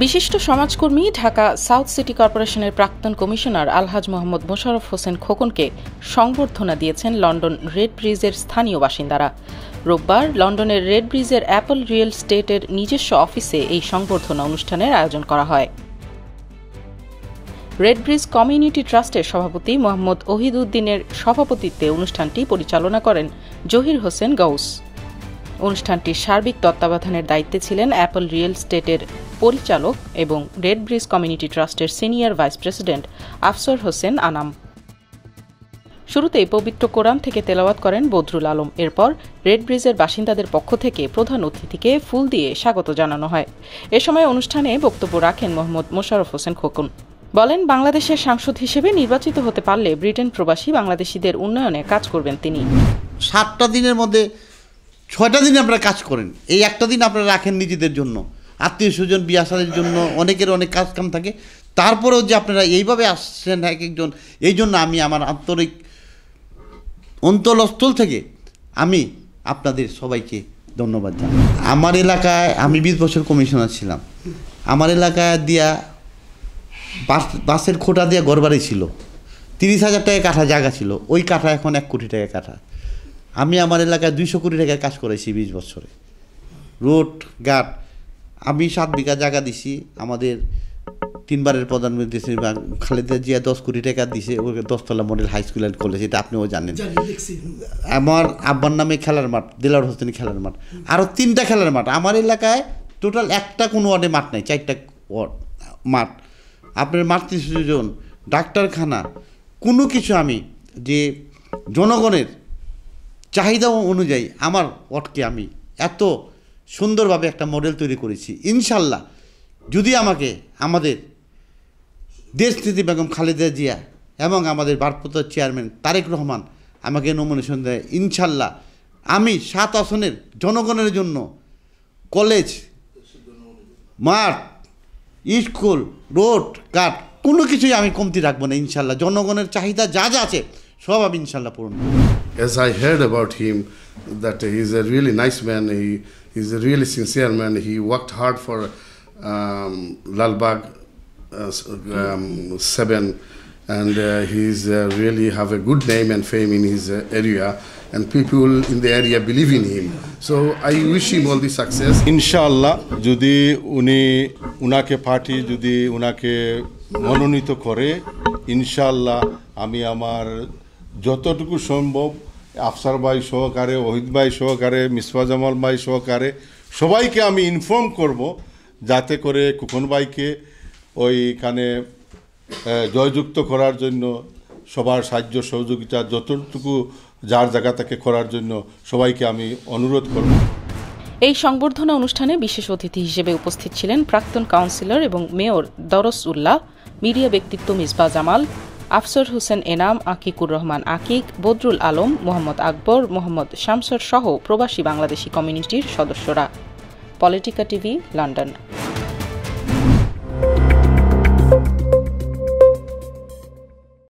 বিশিষ্ট সমাজকর্মী Dhaka south city কর্পোরেশনের প্রাক্তন কমিশনার আলহাজ মোহাম্মদ মোশাররফ হোসেন খোকনকে সংবর্ধনা দিয়েছেন লন্ডন রেড ব্রিজের স্থানীয় বাসিন্দারা। রোববার লন্ডনের রেড ব্রিজের অ্যাপল রিয়েল স্টেটের নিজস্ব অফিসে এই সংবর্ধনা অনুষ্ঠানের আয়োজন করা হয়। রেড ব্রিজ কমিউনিটি ট্রাস্টের সভাপতি মোহাম্মদ ওহিদউদ্দিনের সভাপতিত্বে অনুষ্ঠানটি পরিচালনা করেন জহির হোসেন গৌস। অনুষ্ঠানটির সার্বিক তত্ত্বাবধানের দায়িত্বে ছিলেন অ্যাপল রিয়েল স্টেটের পরিচালক এবং রেড ব্রিজ কমিউনিটি ট্রাস্টের senior vice president Afsar Hossain Anam. শুরুতেই পবিত্র কোরআন থেকে তেলাওয়াত করেন বদরুল আলম। এরপর রেড ব্রিজের বাসিন্দাদের পক্ষ থেকে প্রধান অতিথিকে ফুল দিয়ে স্বাগত জানানো হয়। এ সময় অনুষ্ঠানে বক্তব্য রাখেন মোহাম্মদ মোশাররফ হোসেন খোকন। বলেন, বাংলাদেশের সাংসদ হিসেবে নির্বাচিত হতে পারলে ব্রিটেন প্রবাসী বাংলাদেশিদের উন্নয়নে কাজ করবেন তিনি। 7টা দিনের মধ্যে 6টা দিন আপনারা কাজ করেন, এই একটা দিন আপনারা রাখেন নিজেদের জন্য, আত্মীয় স্বজন বিয়াসাদের জন্য, অনেকের অনেক কাজ কাম থাকে। তারপরেও যে আপনারা এইভাবে আসছেন এক একজন, এই জন্য আমি আমার আন্তরিক অন্তরস্থল থেকে আমি আপনাদের সবাইকে ধন্যবাদ জানাই। আমার এলাকায় আমি 20 বছর কমিশনার ছিলাম। আমার এলাকায় দিয়া বাসের খোটা দিয়ে ঘরবাড়ি ছিল, 30,000 টাকা কাঠা জায়গা ছিল, ওই কাঠা এখন 1 কোটি টাকা কাঠা। আমি আমার এলাকায় 200 কোটি টাকার কাজ করেছি 20 বছরে। রোড ঘাট আমি 7 বিঘা জায়গা দিছি। আমাদের 3বারের প্রধানমন্ত্রী খালেদা জিয়া 10 কোটি টাকা দিছে, ওই 10তলা model high school and college, এটা আপনিও জানেন। আমার আব্বার নামে খেলার মাঠ, দিলার হোসেন খেলার মাঠ, আরও 3টা খেলার মাঠ। আমার এলাকায় টোটাল একটা কোনো ওয়ার্ডে মাঠ নাই, 4টা মাঠ। আপনার মাতৃসজন, ডাক্তারখানা, কোনো কিছু আমি যে জনগণের চাহিদা অনুযায়ী আমার ওয়ার্ডকে আমি এত সুন্দরভাবে একটা মডেল তৈরি করেছি। ইনশাল্লাহ যদি আমাকে আমাদের দেশনেত্রী বেগম খালেদা জিয়া এবং আমাদের ভারপ্রাপ্ত চেয়ারম্যান তারেক রহমান আমাকে নমিনেশন দেয়, ইনশাল্লাহ আমি 7 আসনের জনগণের জন্য কলেজ, মাঠ, স্কুল, রোড ঘাট কোনো কিছুই আমি কমতি রাখবো না। ইনশাল্লাহ জনগণের চাহিদা যা যা আছে সব আমি ইনশাল্লাহ পূরণ করব। As I heard about him, that he is a really nice man, he is a really sincere man, he worked hard for Lalbagh 7, and he's really have a good name and fame in his area, and people in the area believe in him. So I wish him all the success. Inshallah, যদি উনাকে party যদি উনাকে মনোনীত করে, ইনশাআল্লাহ আমি আমার যতটুকু সম্ভব আফসার ভাই সহকারে, ওহিদ ভাই সহকারে, মিসবা জামাল ভাই সহকারে সবাইকে আমি ইনফর্ম করব, যাতে করে খোকন ভাইকে ওইখানে জয়যুক্ত করার জন্য সবার সাহায্য সহযোগিতা যতটুকু যার জায়গা থেকে করার জন্য সবাইকে আমি অনুরোধ করব। এই সংবর্ধনা অনুষ্ঠানে বিশেষ অতিথি হিসেবে উপস্থিত ছিলেন প্রাক্তন কাউন্সিলর এবং মেয়র দরস উল্লাহ, মিডিয়া ব্যক্তিত্ব মিসবা জামাল, আফসর হোসেন এনাম, আকিকুর রহমান আকিক, বদরুল আলম, মোহাম্মদ আকবর, মোহাম্মদ শামসর সহ প্রবাসী বাংলাদেশি কমিউনিটির সদস্যরা। Politika TV, London.